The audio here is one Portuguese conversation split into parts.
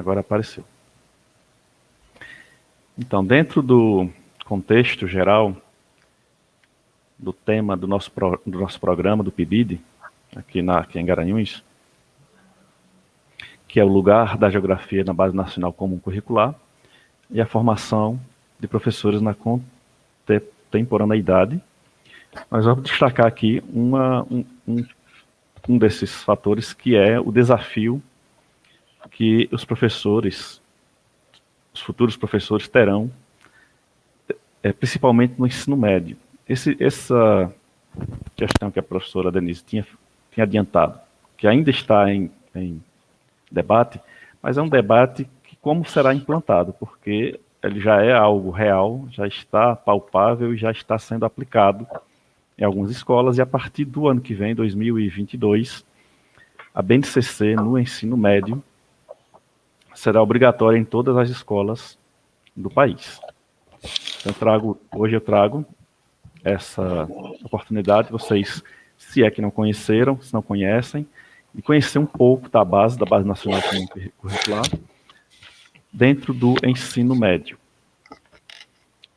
Agora apareceu. Então, dentro do contexto geral do tema do nosso programa, do PIBID, aqui em Garanhuns, que é o lugar da geografia na Base Nacional Comum Curricular e a formação de professores na contemporaneidade, nós vamos destacar aqui um desses fatores, que é o desafio que os futuros professores terão, principalmente no ensino médio. Essa questão que a professora Denise tinha adiantado, que ainda está em debate, mas é um debate que como será implantado, porque ele já é algo real, já está palpável e já está sendo aplicado em algumas escolas, e a partir do ano que vem, 2022, a BNCC no ensino médio será obrigatória em todas as escolas do país. Então, hoje eu trago essa oportunidade, vocês, se é que não conheceram, se não conhecem, e conhecer um pouco da Base Nacional Comum Curricular, dentro do ensino médio.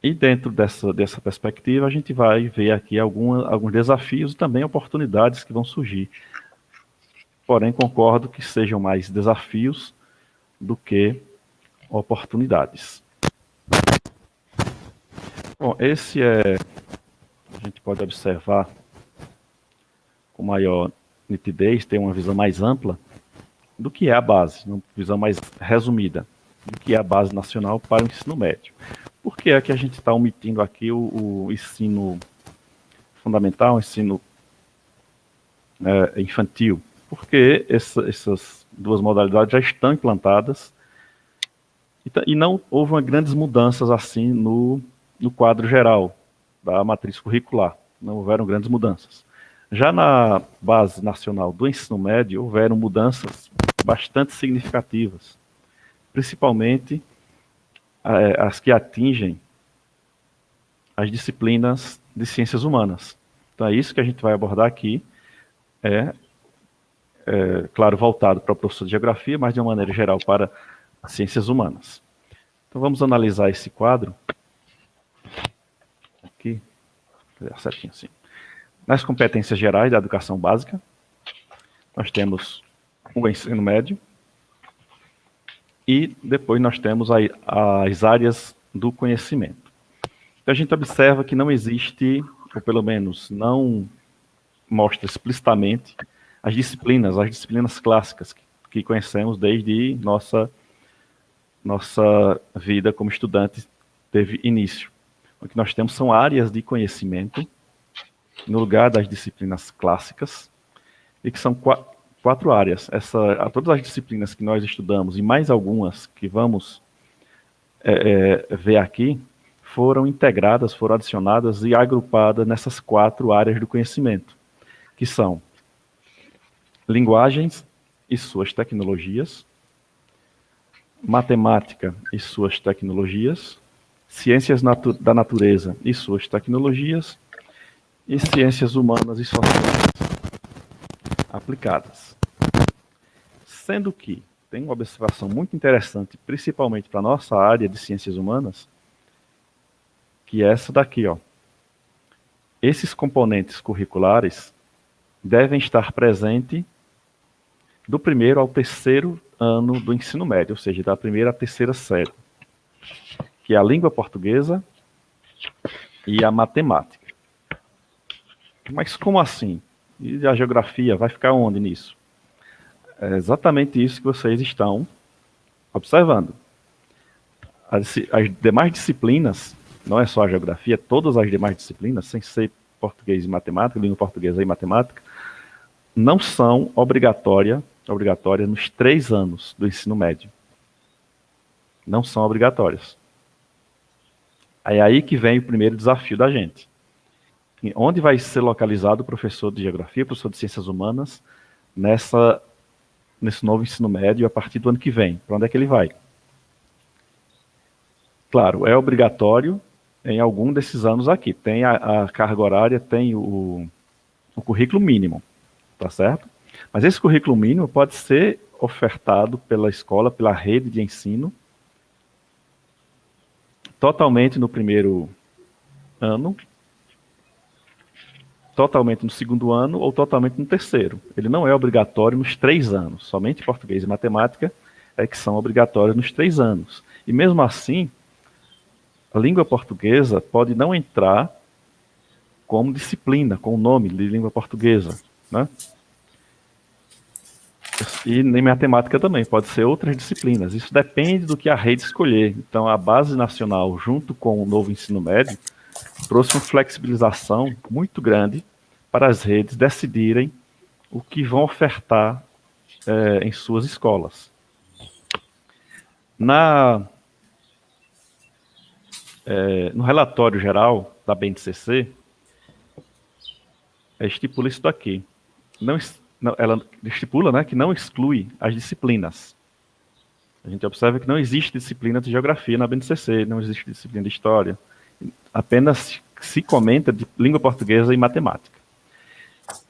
E dentro dessa perspectiva, a gente vai ver aqui alguns desafios e também oportunidades que vão surgir. Porém, concordo que sejam mais desafios do que oportunidades. Bom, a gente pode observar com maior nitidez, ter uma visão mais ampla do que é a base, uma visão mais resumida do que é a Base Nacional para o ensino médio. Por que é que a gente está omitindo aqui o ensino fundamental, o ensino infantil? Porque essas duas modalidades já estão implantadas e não houve grandes mudanças assim no quadro geral da matriz curricular. Não houveram grandes mudanças. Já na Base Nacional do Ensino Médio, houveram mudanças bastante significativas, principalmente as que atingem as disciplinas de ciências humanas. Então é isso que a gente vai abordar aqui, claro, voltado para o professor de geografia, mas de uma maneira geral para as ciências humanas. Então vamos analisar esse quadro. Aqui, certinho assim. Nas competências gerais da educação básica, nós temos o ensino médio, e depois nós temos as áreas do conhecimento. Então a gente observa que não existe, ou pelo menos não mostra explicitamente, as disciplinas clássicas que conhecemos desde nossa vida como estudante teve início. O que nós temos são áreas de conhecimento no lugar das disciplinas clássicas, e que são quatro áreas. Todas as disciplinas que nós estudamos, e mais algumas que vamos ver aqui, foram integradas, foram adicionadas e agrupadas nessas quatro áreas do conhecimento, que são linguagens e suas tecnologias, matemática e suas tecnologias, ciências da natureza e suas tecnologias, e ciências humanas e sociais aplicadas. Sendo que tem uma observação muito interessante, principalmente para a nossa área de ciências humanas, que é essa daqui, ó. Esses componentes curriculares devem estar presentes do primeiro ao terceiro ano do ensino médio, ou seja, da primeira à terceira série, que é a língua portuguesa e a matemática. Mas como assim? E a geografia vai ficar onde nisso? É exatamente isso que vocês estão observando. As demais disciplinas, não é só a geografia, todas as demais disciplinas, sem ser português e matemática, língua portuguesa e matemática, não são obrigatórias nos 3 anos do ensino médio. Não são obrigatórias. É aí que vem o primeiro desafio da gente. Onde vai ser localizado o professor de geografia, o professor de ciências humanas, nesse novo ensino médio, a partir do ano que vem? Para onde é que ele vai? Claro, é obrigatório em algum desses anos aqui. Tem a carga horária, tem o currículo mínimo, tá certo? Mas esse currículo mínimo pode ser ofertado pela escola, pela rede de ensino, totalmente no primeiro ano, totalmente no segundo ano ou totalmente no terceiro. Ele não é obrigatório nos 3 anos. Somente português e matemática é que são obrigatórios nos 3 anos. E mesmo assim, a língua portuguesa pode não entrar como disciplina, com o nome de língua portuguesa, né? E nem matemática também, pode ser outras disciplinas. Isso depende do que a rede escolher. Então, a Base Nacional, junto com o novo ensino médio, trouxe uma flexibilização muito grande para as redes decidirem o que vão ofertar em suas escolas. No relatório geral da BNCC, estipula isso daqui. Ela estipula, né, que não exclui as disciplinas. A gente observa que não existe disciplina de geografia na BNCC, não existe disciplina de história. Apenas se comenta de língua portuguesa e matemática.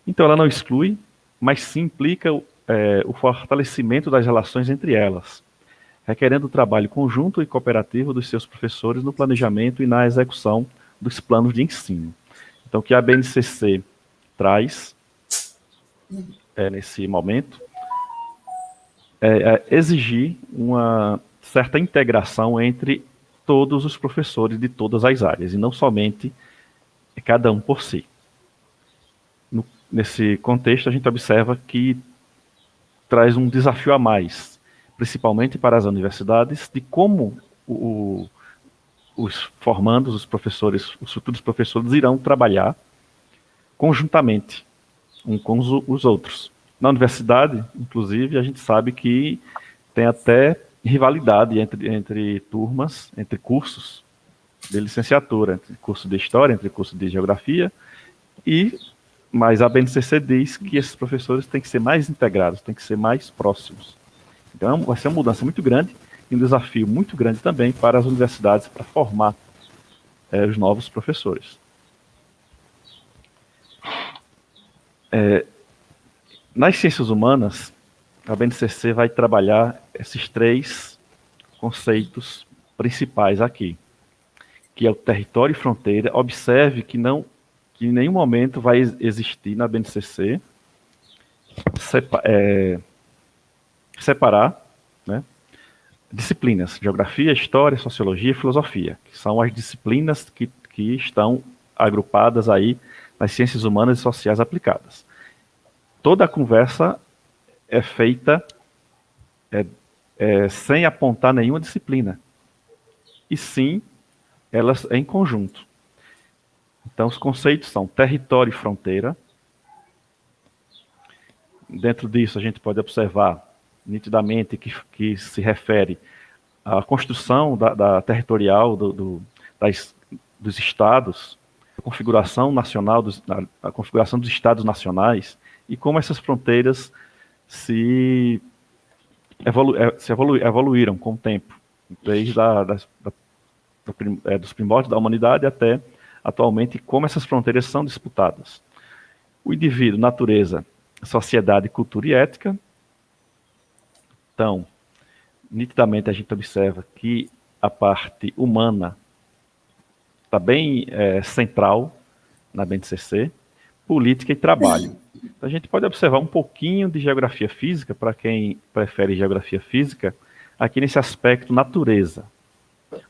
Então ela não exclui, mas sim implica o fortalecimento das relações entre elas, requerendo o trabalho conjunto e cooperativo dos seus professores no planejamento e na execução dos planos de ensino. Então, o que a BNCC traz nesse momento é exigir uma certa integração entre todos os professores de todas as áreas, e não somente cada um por si. Nesse contexto, a gente observa que traz um desafio a mais, principalmente para as universidades, de como os formandos, os professores, os futuros professores irão trabalhar conjuntamente, uns com os outros. Na universidade, inclusive, a gente sabe que tem até rivalidade entre turmas, entre cursos de licenciatura, entre curso de História, entre curso de Geografia, mas a BNCC diz que esses professores têm que ser mais integrados, têm que ser mais próximos. Então vai ser uma mudança muito grande e um desafio muito grande também para as universidades para formar os novos professores. Nas ciências humanas, a BNCC vai trabalhar esses 3 conceitos principais aqui, que é o território e fronteira. Observe que em nenhum momento vai existir na BNCC separar, né, disciplinas, geografia, história, sociologia e filosofia, que são as disciplinas que estão agrupadas aí nas ciências humanas e sociais aplicadas. Toda a conversa é feita sem apontar nenhuma disciplina, e sim elas em conjunto. Então, os conceitos são território e fronteira. Dentro disso, a gente pode observar nitidamente que se refere à construção da territorial dos estados, a configuração nacional, a configuração dos estados nacionais e como essas fronteiras evoluíram com o tempo, desde dos primórdios da humanidade até atualmente, como essas fronteiras são disputadas. O indivíduo, natureza, sociedade, cultura e ética. Então, nitidamente a gente observa que a parte humana está bem central na BNCC, política e trabalho. Então, a gente pode observar um pouquinho de geografia física, para quem prefere geografia física, aqui nesse aspecto natureza.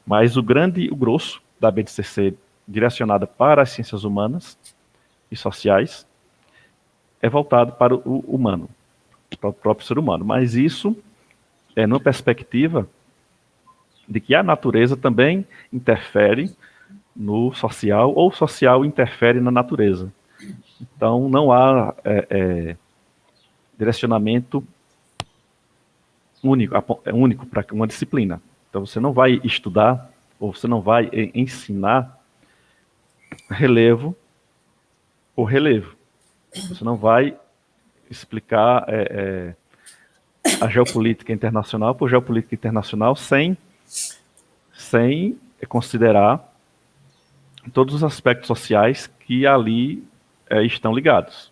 Mas o grosso da BNCC, direcionada para as ciências humanas e sociais, é voltado para o humano, para o próprio ser humano. Mas isso é numa perspectiva de que a natureza também interfere no social, ou o social interfere na natureza. Então, não há direcionamento único para uma disciplina. Então, você não vai estudar, ou você não vai ensinar relevo por relevo. Você não vai explicar a geopolítica internacional por geopolítica internacional sem considerar todos os aspectos sociais que ali estão ligados.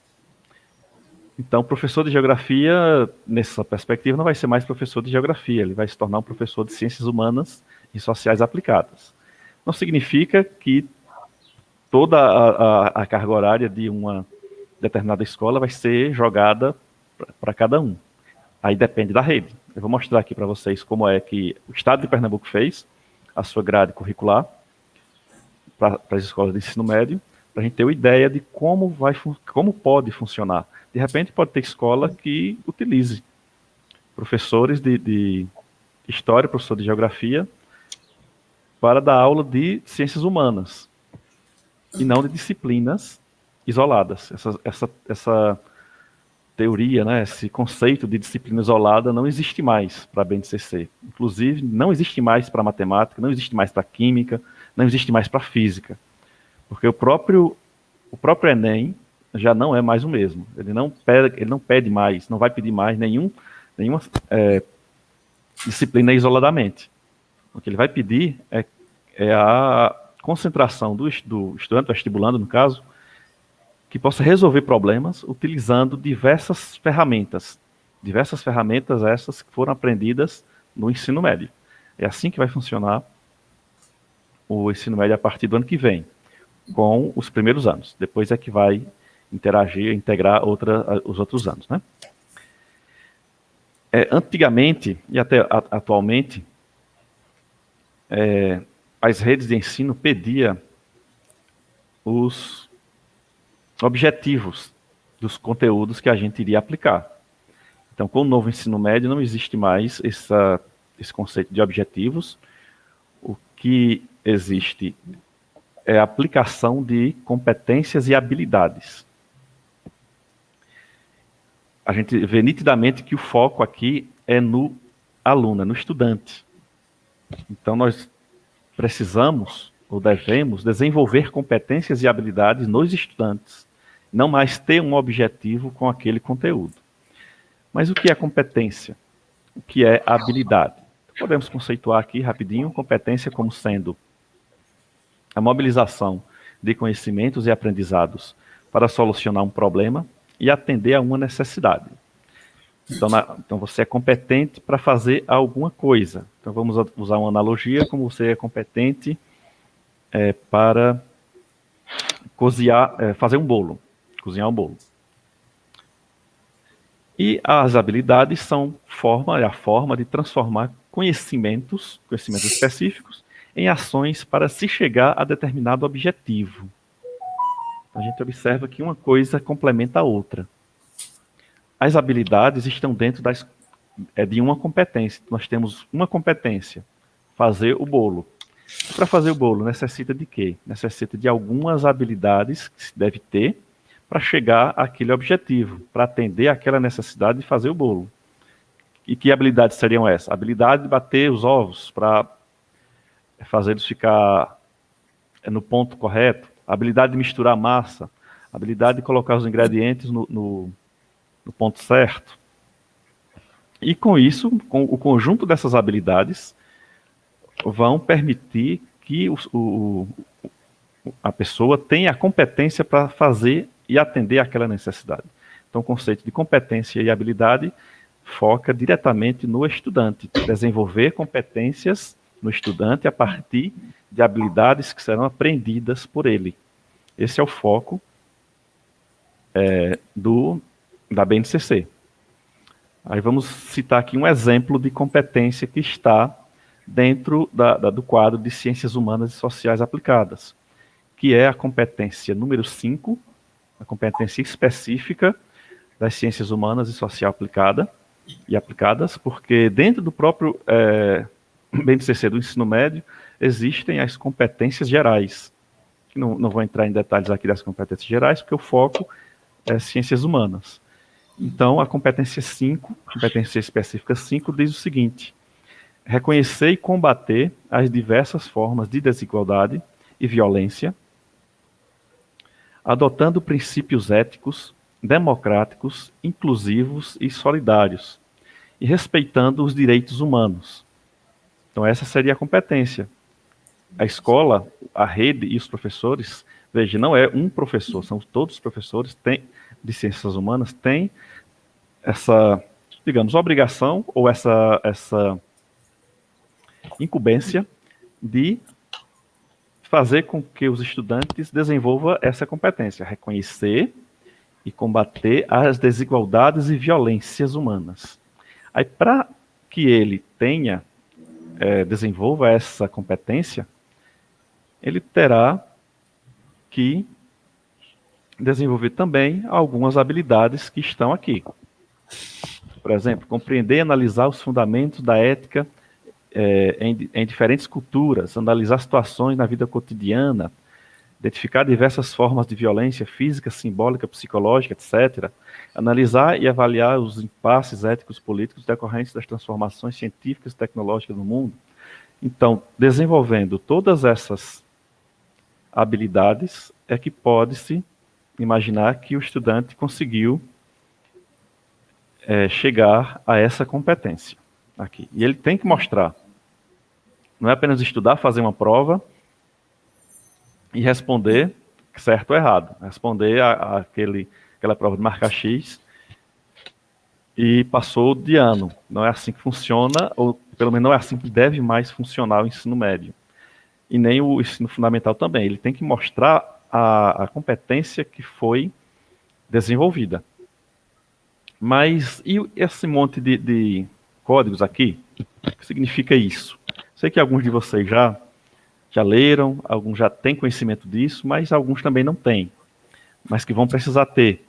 Então, o professor de geografia, nessa perspectiva, não vai ser mais professor de geografia, ele vai se tornar um professor de ciências humanas e sociais aplicadas. Não significa que toda a carga horária de uma determinada escola vai ser jogada para cada um. Aí depende da rede. Eu vou mostrar aqui para vocês como é que o Estado de Pernambuco fez a sua grade curricular para as escolas de ensino médio, para a gente ter uma ideia de como pode funcionar. De repente, pode ter escola que utilize professores de história, professor de geografia, para dar aula de ciências humanas, e não de disciplinas isoladas. Essa teoria, né, esse conceito de disciplina isolada não existe mais para a BNCC. Inclusive, não existe mais para matemática, não existe mais para química, não existe mais para física. Porque o próprio Enem já não é mais o mesmo. Ele não pede mais, não vai pedir mais nenhuma disciplina isoladamente. O que ele vai pedir é a concentração do estudante, vestibulando no caso, que possa resolver problemas utilizando diversas ferramentas essas que foram aprendidas no ensino médio. É assim que vai funcionar o ensino médio a partir do ano que vem, com os primeiros anos. Depois é que vai integrar os outros anos, né? Antigamente, e até atualmente, as redes de ensino pediam os objetivos dos conteúdos que a gente iria aplicar. Então, com o novo ensino médio, não existe mais esse conceito de objetivos. O que existe é a aplicação de competências e habilidades. A gente vê nitidamente que o foco aqui é no aluno, no estudante. Então, nós precisamos ou devemos desenvolver competências e habilidades nos estudantes, não mais ter um objetivo com aquele conteúdo. Mas o que é competência? O que é habilidade? Podemos conceituar aqui rapidinho competência como sendo a mobilização de conhecimentos e aprendizados para solucionar um problema e atender a uma necessidade. Então você é competente para fazer alguma coisa. Então vamos usar uma analogia, como você é competente para fazer um bolo, cozinhar um bolo. E as habilidades são a forma de transformar conhecimentos específicos, em ações para se chegar a determinado objetivo. A gente observa que uma coisa complementa a outra. As habilidades estão dentro de uma competência. Nós temos uma competência, fazer o bolo. Para fazer o bolo, necessita de quê? Necessita de algumas habilidades que se deve ter para chegar àquele objetivo, para atender àquela necessidade de fazer o bolo. E que habilidades seriam essas? A habilidade de bater os ovos para fazê-los ficar no ponto correto, a habilidade de misturar a massa, a habilidade de colocar os ingredientes no ponto certo. E com isso, com o conjunto dessas habilidades, vão permitir que a pessoa tenha a competência para fazer e atender àquela necessidade. Então, o conceito de competência e habilidade foca diretamente no estudante, desenvolver competências no estudante a partir de habilidades que serão aprendidas por ele. Esse é o foco da BNCC. Aí vamos citar aqui um exemplo de competência que está dentro do quadro de Ciências Humanas e Sociais Aplicadas, que é a competência número 5, a competência específica das Ciências Humanas e Aplicadas, porque dentro do próprio BNCC do ensino médio existem as competências gerais, que não vou entrar em detalhes aqui das competências gerais, porque o foco é Ciências Humanas. Então, a competência 5, competência específica 5, diz o seguinte: reconhecer e combater as diversas formas de desigualdade e violência, adotando princípios éticos, democráticos, inclusivos e solidários, e respeitando os direitos humanos. Então essa seria a competência. A escola, a rede e os professores Veja, não é um professor, são todos os professores de ciências humanas têm essa, digamos, obrigação ou essa incumbência de fazer com que os estudantes desenvolvam essa competência, reconhecer e combater as desigualdades e violências humanas. Aí, para que ele desenvolva essa competência, ele terá que desenvolver também algumas habilidades que estão aqui. Por exemplo, compreender e analisar os fundamentos da ética em diferentes culturas, analisar situações na vida cotidiana, identificar diversas formas de violência física, simbólica, psicológica, etc. Analisar e avaliar os impasses éticos políticos decorrentes das transformações científicas e tecnológicas no mundo. Então, desenvolvendo todas essas habilidades, é que pode-se imaginar que o estudante conseguiu chegar a essa competência aqui. E ele tem que mostrar. Não é apenas estudar, fazer uma prova e responder certo ou errado. Responder aquela prova de marcar X e passou de ano. Não é assim que funciona, ou pelo menos não é assim que deve mais funcionar o ensino médio. E nem o ensino fundamental também. Ele tem que mostrar a competência que foi desenvolvida. Mas e esse monte de códigos aqui? O que significa isso? Sei que alguns de vocês já leram, alguns já têm conhecimento disso, mas alguns também não têm. Mas que vão precisar ter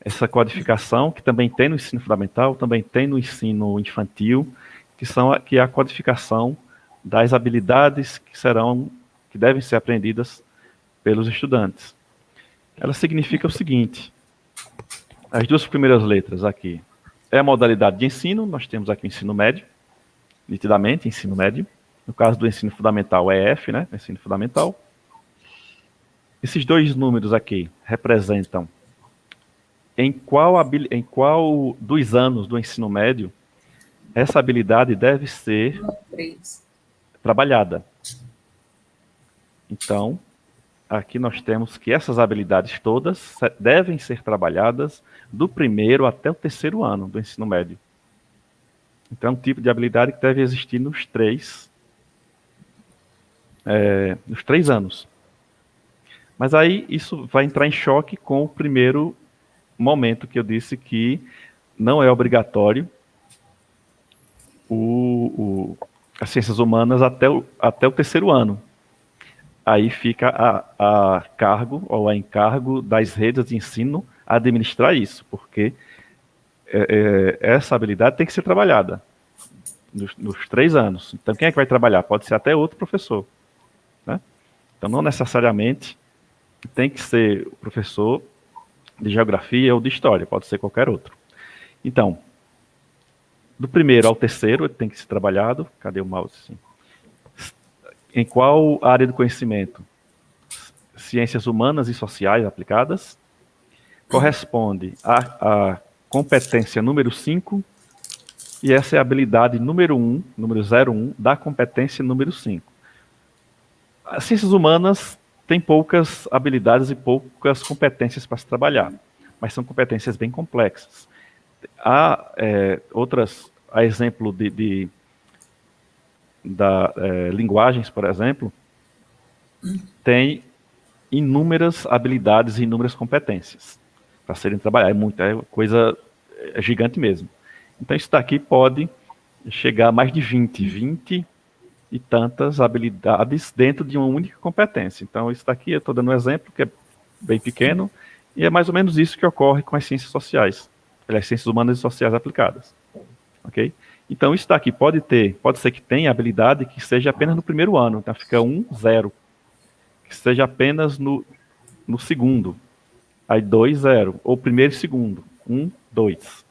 essa codificação, que também tem no ensino fundamental, também tem no ensino infantil, que é a codificação das habilidades que devem ser aprendidas pelos estudantes. Ela significa o seguinte: as duas primeiras letras aqui é a modalidade de ensino, nós temos aqui o ensino médio, nitidamente, ensino médio. No caso do ensino fundamental é F, né? Ensino fundamental. Esses dois números aqui representam em qual dos anos do ensino médio essa habilidade deve ser trabalhada. Então, aqui nós temos que essas habilidades todas devem ser trabalhadas do primeiro até o terceiro ano do ensino médio. Então, é um tipo de habilidade que deve existir nos três anos. Mas aí isso vai entrar em choque com o primeiro momento que eu disse que não é obrigatório as ciências humanas até o terceiro ano. Aí fica a cargo ou a encargo das redes de ensino administrar isso, porque essa habilidade tem que ser trabalhada nos 3 anos. Então, quem é que vai trabalhar? Pode ser até outro professor. Né? Então, não necessariamente tem que ser o professor de geografia ou de história, pode ser qualquer outro. Então, do primeiro ao terceiro tem que ser trabalhado. Cadê o mouse? Assim? Em qual área do conhecimento? Ciências humanas e sociais aplicadas. Corresponde à competência número 5, e essa é a habilidade número 01, da competência número 5. As ciências humanas têm poucas habilidades e poucas competências para se trabalhar, mas são competências bem complexas. Há a exemplo linguagens, por exemplo, tem inúmeras habilidades e inúmeras competências para serem trabalhadas. É gigante mesmo. Então, isso daqui pode chegar a mais de 20 e tantas habilidades dentro de uma única competência. Então, isso daqui eu estou dando um exemplo que é bem pequeno, e é mais ou menos isso que ocorre com as ciências sociais, as ciências humanas e sociais aplicadas. Ok? Então, isso daqui pode ser que tenha habilidade que seja apenas no primeiro ano, então fica 1, 0. Que seja apenas no segundo, aí 2, 0. Ou primeiro e segundo, 1, 2.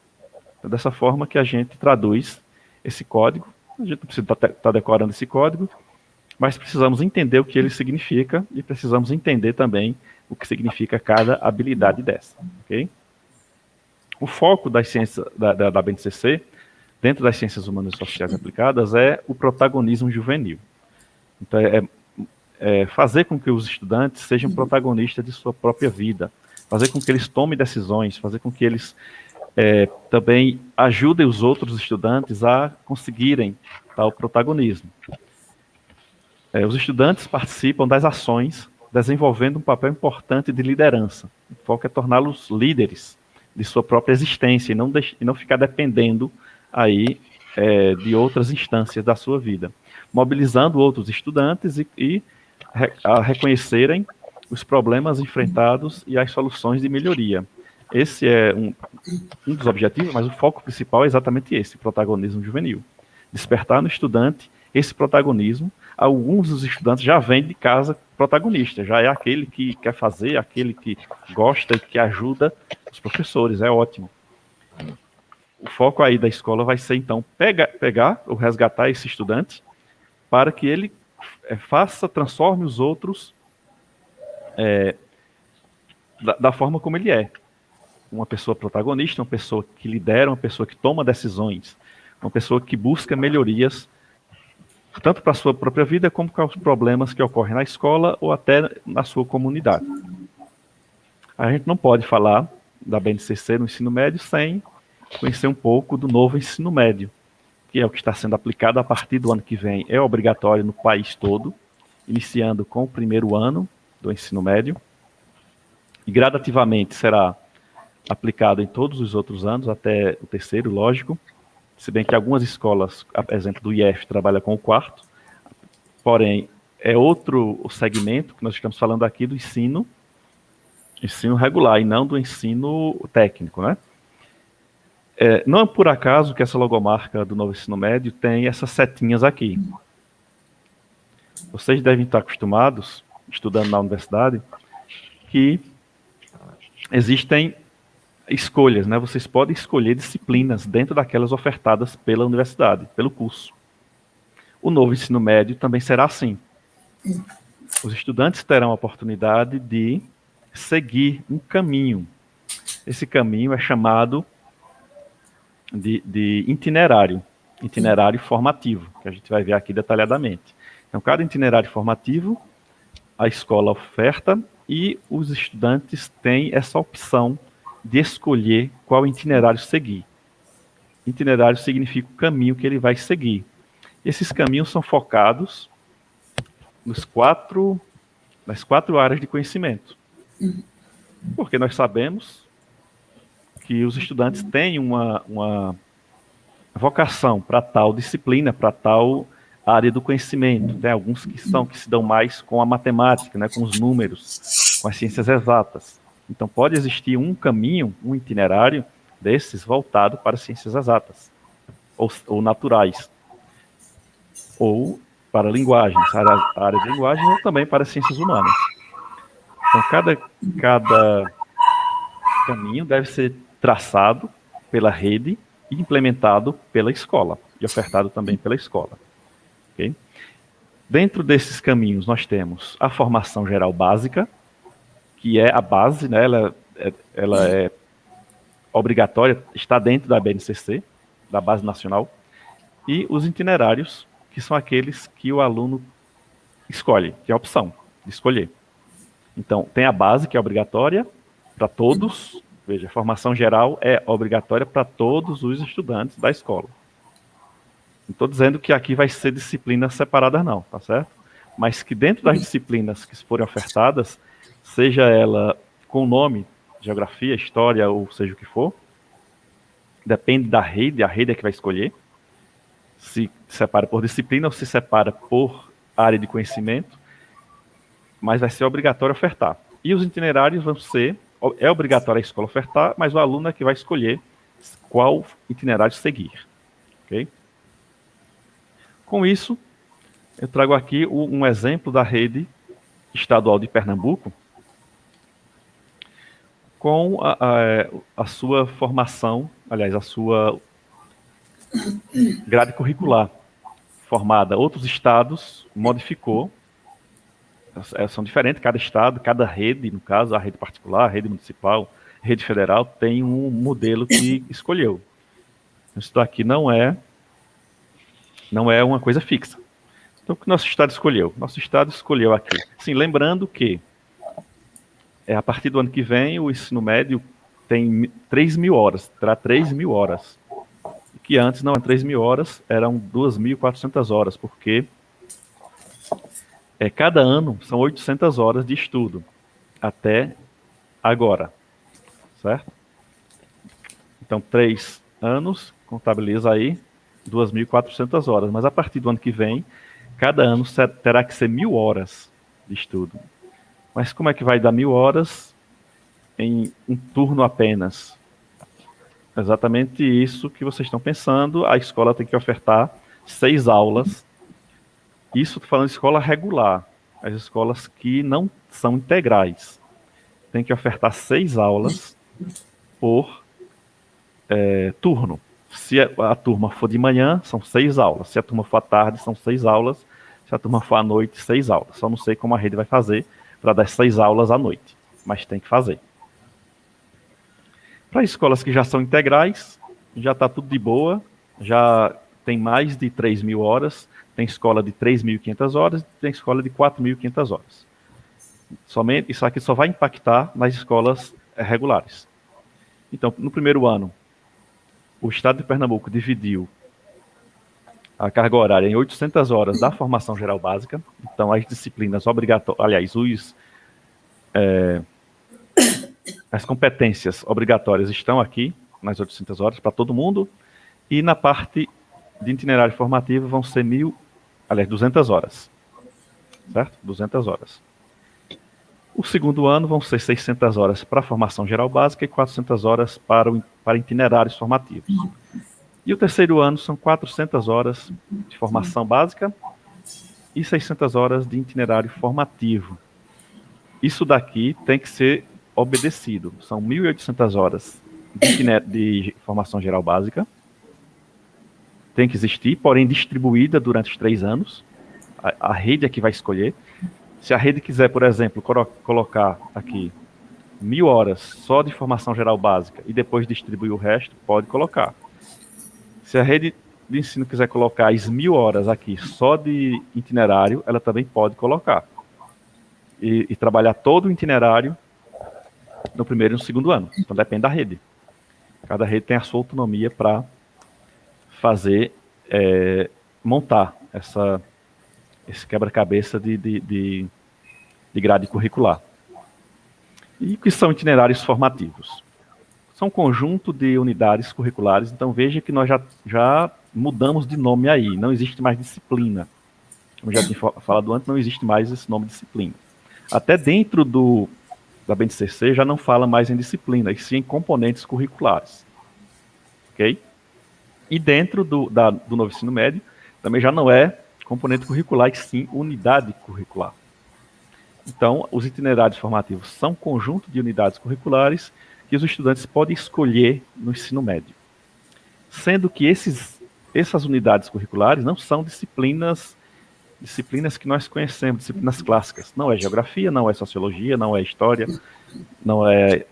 Então, dessa forma que a gente traduz esse código. A gente não precisa estar decorando esse código, mas precisamos entender o que ele significa e precisamos entender também o que significa cada habilidade dessa. Okay? O foco das ciências da BNCC, dentro das ciências humanas e sociais aplicadas, é o protagonismo juvenil. Então, fazer com que os estudantes sejam protagonistas de sua própria vida, fazer com que eles tomem decisões, fazer com que eles também ajudem os outros estudantes a conseguirem tal protagonismo. Os estudantes participam das ações, desenvolvendo um papel importante de liderança. O foco é torná-los líderes de sua própria existência e não ficar dependendo aí de outras instâncias da sua vida, mobilizando outros estudantes a reconhecerem os problemas enfrentados e as soluções de melhoria. Esse é um dos objetivos, mas o foco principal é exatamente esse, protagonismo juvenil. Despertar no estudante esse protagonismo. Alguns dos estudantes já vêm de casa protagonista, já é aquele que quer fazer, aquele que gosta e que ajuda os professores, é ótimo. O foco aí da escola vai ser, então, pegar ou resgatar esse estudante para que ele transforme os outros da forma como ele é. Uma pessoa protagonista, uma pessoa que lidera, uma pessoa que toma decisões, uma pessoa que busca melhorias, tanto para a sua própria vida, como para os problemas que ocorrem na escola ou até na sua comunidade. A gente não pode falar da BNCC no ensino médio sem conhecer um pouco do novo ensino médio, que é o que está sendo aplicado a partir do ano que vem. É obrigatório no país todo, iniciando com o primeiro ano do ensino médio, e gradativamente será aplicado em todos os outros anos, até o terceiro, lógico, se bem que algumas escolas, por exemplo, do IF, trabalham com o quarto, porém, é outro o segmento que nós estamos falando aqui do ensino regular, e não do ensino técnico, né? Não é por acaso que essa logomarca do novo ensino médio tem essas setinhas aqui. Vocês devem estar acostumados, estudando na universidade, que existem escolhas, né? Vocês podem escolher disciplinas dentro daquelas ofertadas pela universidade, pelo curso. O novo ensino médio também será assim. Os estudantes terão a oportunidade de seguir um caminho. Esse caminho é chamado de itinerário formativo, que a gente vai ver aqui detalhadamente. Então, cada itinerário formativo, a escola oferta e os estudantes têm essa opção de escolher qual itinerário seguir. Itinerário significa o caminho que ele vai seguir. Esses caminhos são focados nas quatro áreas de conhecimento. Porque nós sabemos que os estudantes têm uma vocação para tal disciplina, para tal área do conhecimento. Tem alguns que se dão mais com a matemática, né, com os números, com as ciências exatas. Então pode existir um caminho, um itinerário desses voltado para ciências exatas, ou naturais, ou para linguagens, a área de linguagem, ou também para ciências humanas. Então cada caminho deve ser traçado pela rede e implementado pela escola, e ofertado também pela escola. Okay? Dentro desses caminhos nós temos a formação geral básica, que é a base, né? Ela é obrigatória, está dentro da BNCC, da Base Nacional, e os itinerários, que são aqueles que o aluno escolhe, que é a opção de escolher. Então, tem a base, que é obrigatória para todos. Veja, a formação geral é obrigatória para todos os estudantes da escola. Não estou dizendo que aqui vai ser disciplinas separadas, não, tá certo? Mas que dentro das disciplinas que forem ofertadas, seja ela com o nome, geografia, história, ou seja o que for, depende da rede, a rede é que vai escolher, se separa por disciplina ou se separa por área de conhecimento, mas vai ser obrigatório ofertar. E os itinerários vão ser, é obrigatório a escola ofertar, mas o aluno é que vai escolher qual itinerário seguir. Ok? Com isso, eu trago aqui um exemplo da rede estadual de Pernambuco, com a sua formação, aliás, a sua grade curricular formada. Outros estados modificou, são diferentes, cada estado, cada rede, no caso, a rede particular, a rede municipal, a rede federal, tem um modelo que escolheu. Isso aqui não é uma coisa fixa. Então, o que nosso estado escolheu? Nosso estado escolheu aqui. Sim, lembrando que a partir do ano que vem o ensino médio tem 3.000 horas, terá 3.000 horas. Que antes não eram 3.000 horas, eram 2.400 horas, porque cada ano são 800 horas de estudo, até agora, certo? Então, 3 anos, contabiliza aí 2.400 horas, mas a partir do ano que vem, cada ano terá que ser 1.000 horas de estudo. Mas como é que vai dar 1.000 horas em um turno apenas? Exatamente isso que vocês estão pensando. A escola tem que ofertar 6 aulas. Isso estou falando de escola regular. As escolas que não são integrais tem que ofertar 6 aulas por turno. Se a turma for de manhã, são 6 aulas. Se a turma for à tarde, são 6 aulas. Se a turma for à noite, 6 aulas. Só não sei como a rede vai fazer para dar 6 aulas à noite, mas tem que fazer. Para escolas que já são integrais, já está tudo de boa, já tem mais de 3.000 horas, tem escola de 3.500 horas, tem escola de 4.500 horas. Somente, isso aqui só vai impactar nas escolas regulares. Então, no primeiro ano, o Estado de Pernambuco dividiu a carga horária em 800 horas da formação geral básica. Então, as disciplinas obrigatórias, aliás, as competências obrigatórias estão aqui, nas 800 horas, para todo mundo. E na parte de itinerário formativo vão ser 200 horas. Certo? 200 horas. O segundo ano vão ser 600 horas para a formação geral básica e 400 horas para itinerários formativos. E o terceiro ano são 400 horas de formação básica e 600 horas de itinerário formativo. Isso daqui tem que ser obedecido. São 1.800 horas de formação geral básica. Tem que existir, porém distribuída durante os 3 anos. A rede é que vai escolher. Se a rede quiser, por exemplo, colocar aqui 1.000 horas só de formação geral básica e depois distribuir o resto, pode colocar. Se a rede de ensino quiser colocar as 1.000 horas aqui só de itinerário, ela também pode colocar. E trabalhar todo o itinerário no primeiro e no segundo ano. Então depende da rede. Cada rede tem a sua autonomia para fazer, montar esse quebra-cabeça de grade curricular. E o que são itinerários formativos? São um conjunto de unidades curriculares, então veja que nós já mudamos de nome aí, não existe mais disciplina. Como já tinha falado antes, não existe mais esse nome disciplina. Até dentro da BNCC já não fala mais em disciplina, e sim em componentes curriculares. Ok? E dentro do novo ensino médio, também já não é componente curricular, e sim unidade curricular. Então, os itinerários formativos são um conjunto de unidades curriculares que os estudantes podem escolher no ensino médio. Sendo que essas unidades curriculares não são disciplinas que nós conhecemos, disciplinas clássicas. Não é geografia, não é sociologia, não é história, não é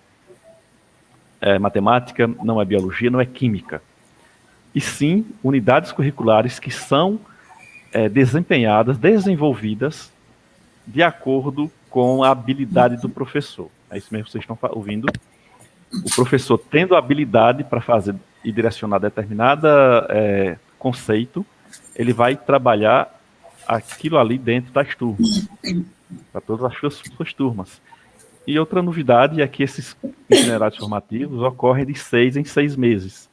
matemática, não é biologia, não é química. E sim, unidades curriculares que são desenvolvidas de acordo com a habilidade do professor. É isso mesmo que vocês estão ouvindo. O professor tendo a habilidade para fazer e direcionar determinado conceito, ele vai trabalhar aquilo ali dentro das turmas, para todas as suas turmas. E outra novidade é que esses itinerários formativos ocorrem de 6 em 6 meses.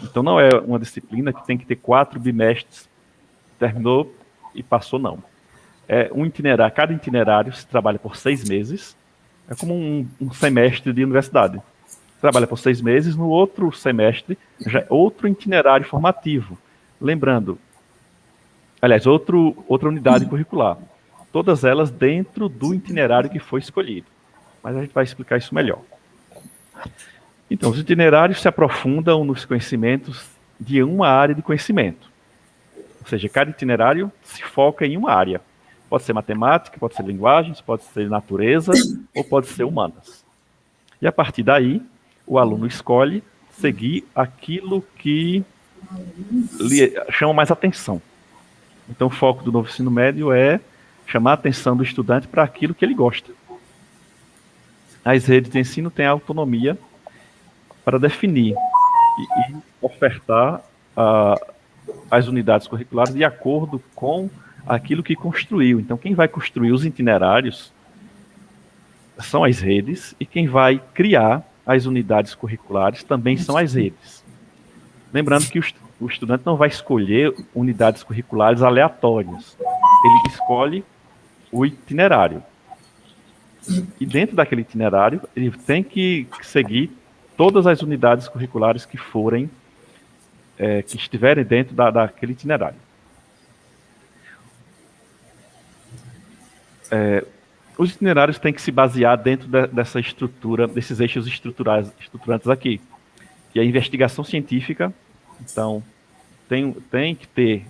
Então não é uma disciplina que tem que ter 4 bimestres, terminou e passou, não. Cada itinerário se trabalha por 6 meses, é como um semestre de universidade. Trabalha por 6 meses, no outro semestre já é outro itinerário formativo. Lembrando, aliás, outra unidade curricular. Todas elas dentro do itinerário que foi escolhido. Mas a gente vai explicar isso melhor. Então, os itinerários se aprofundam nos conhecimentos de uma área de conhecimento. Ou seja, cada itinerário se foca em uma área. Pode ser matemática, pode ser linguagens, pode ser natureza ou pode ser humanas. E a partir daí, o aluno escolhe seguir aquilo que lhe chama mais atenção. Então, o foco do novo ensino médio é chamar a atenção do estudante para aquilo que ele gosta. As redes de ensino têm autonomia para definir e ofertar as unidades curriculares de acordo com aquilo que construiu. Então, quem vai construir os itinerários são as redes e quem vai criar as unidades curriculares também são as redes. Lembrando que o estudante não vai escolher unidades curriculares aleatórias. Ele escolhe o itinerário. E dentro daquele itinerário, ele tem que seguir todas as unidades curriculares que forem, que estiverem dentro daquele itinerário. Os itinerários têm que se basear dentro dessa estrutura, desses eixos estruturantes aqui, que é a investigação científica. Então, tem que ter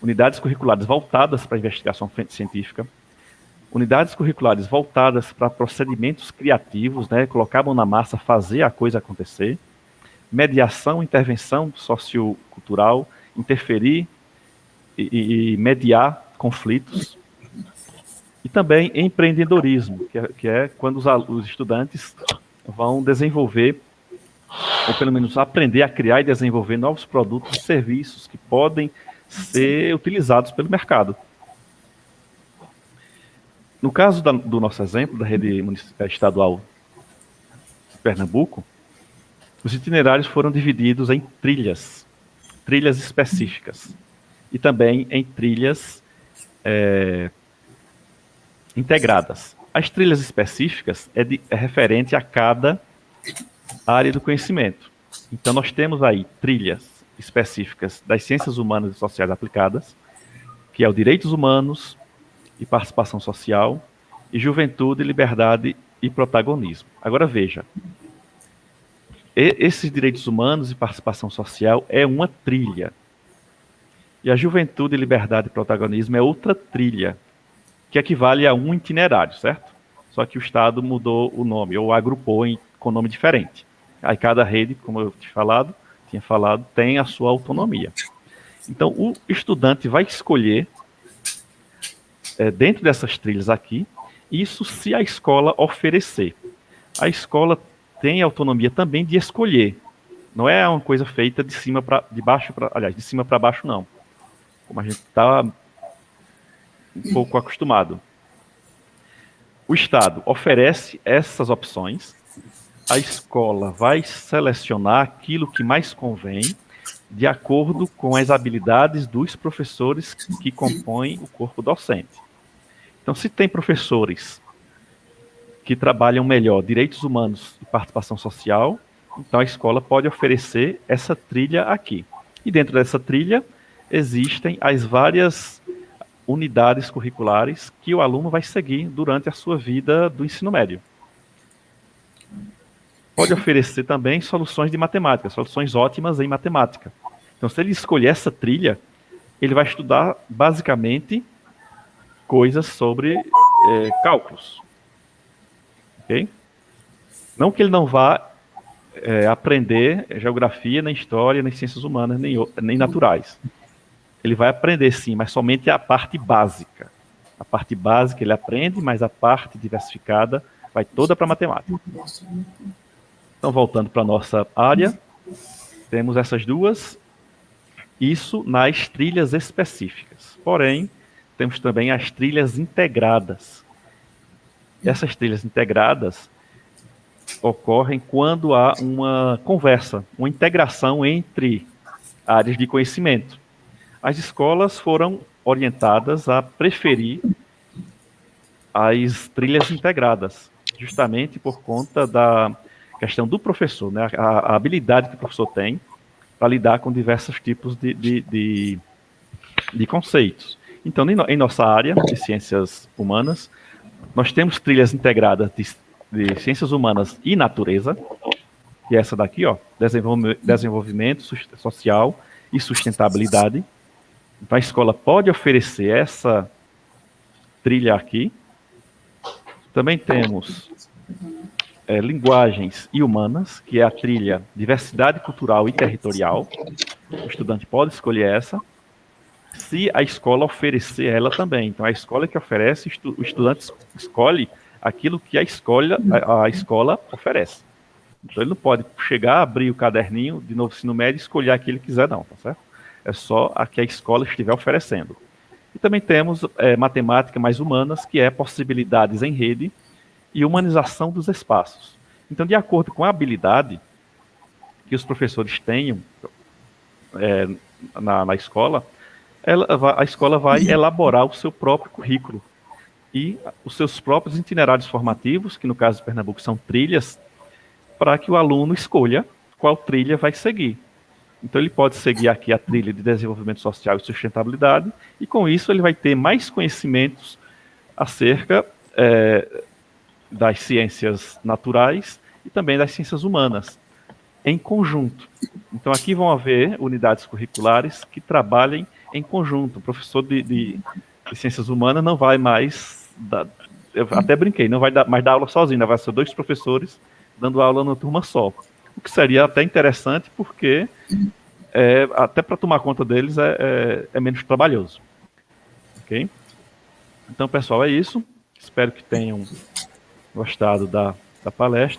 unidades curriculares voltadas para a investigação científica, unidades curriculares voltadas para procedimentos criativos, né, colocar a mão na massa, fazer a coisa acontecer, mediação, intervenção sociocultural, interferir e mediar conflitos, e também empreendedorismo, que é quando os estudantes vão desenvolver, ou pelo menos aprender a criar e desenvolver novos produtos e serviços que podem ser utilizados pelo mercado. No caso do nosso exemplo, da rede estadual de Pernambuco, os itinerários foram divididos em trilhas específicas, e também em trilhas integradas. As trilhas específicas é referente a cada área do conhecimento. Então, nós temos aí trilhas específicas das ciências humanas e sociais aplicadas, que é o direitos humanos e participação social, e juventude, liberdade e protagonismo. Agora, veja, esses direitos humanos e participação social é uma trilha, e a juventude, liberdade e protagonismo é outra trilha, que equivale a um itinerário, certo? Só que o Estado mudou o nome, ou agrupou com nome diferente. Aí cada rede, como eu tinha falado, tem a sua autonomia. Então, o estudante vai escolher, dentro dessas trilhas aqui, isso se a escola oferecer. A escola tem autonomia também de escolher. Não é uma coisa feita de cima para de cima para baixo, não. Como a gente está um pouco acostumado. O Estado oferece essas opções, a escola vai selecionar aquilo que mais convém, de acordo com as habilidades dos professores que compõem o corpo docente. Então, se tem professores que trabalham melhor direitos humanos e participação social, então a escola pode oferecer essa trilha aqui. E dentro dessa trilha existem as várias unidades curriculares que o aluno vai seguir durante a sua vida do ensino médio. Pode oferecer também soluções de matemática, soluções ótimas em matemática. Então, se ele escolher essa trilha, ele vai estudar basicamente coisas sobre cálculos. Okay? Não que ele não vá aprender geografia, nem história, nem ciências humanas, nem naturais. Ele vai aprender sim, mas somente a parte básica. A parte básica ele aprende, mas a parte diversificada vai toda para matemática. Então, voltando para a nossa área, temos essas duas, isso nas trilhas específicas. Porém, temos também as trilhas integradas. Essas trilhas integradas ocorrem quando há uma conversa, uma integração entre áreas de conhecimento. As escolas foram orientadas a preferir as trilhas integradas, justamente por conta da questão do professor, né? A habilidade que o professor tem para lidar com diversos tipos de conceitos. Então, em nossa área de ciências humanas, nós temos trilhas integradas de ciências humanas e natureza, que é essa daqui, ó, desenvolvimento social e sustentabilidade. Então, a escola pode oferecer essa trilha aqui. Também temos linguagens e humanas, que é a trilha diversidade cultural e territorial. O estudante pode escolher essa, se a escola oferecer ela também. Então, a escola que oferece, o estudante escolhe aquilo que a escola oferece. Então, ele não pode chegar, abrir o caderninho de novo ensino médio e escolher aquele que quiser, não, tá certo? É só a que a escola estiver oferecendo. E também temos matemática mais humanas, que é possibilidades em rede e humanização dos espaços. Então, de acordo com a habilidade que os professores tenham na escola, a escola vai elaborar o seu próprio currículo e os seus próprios itinerários formativos, que no caso de Pernambuco são trilhas, para que o aluno escolha qual trilha vai seguir. Então ele pode seguir aqui a trilha de desenvolvimento social e sustentabilidade, e com isso ele vai ter mais conhecimentos acerca das ciências naturais e também das ciências humanas, em conjunto. Então aqui vão haver unidades curriculares que trabalhem em conjunto. O professor de ciências humanas não vai mais eu até brinquei, não vai mais dar aula sozinho, vai ser 2 professores dando aula numa turma só. O que seria até interessante, porque até para tomar conta deles é menos trabalhoso. Ok? Então, pessoal, é isso. Espero que tenham gostado da palestra.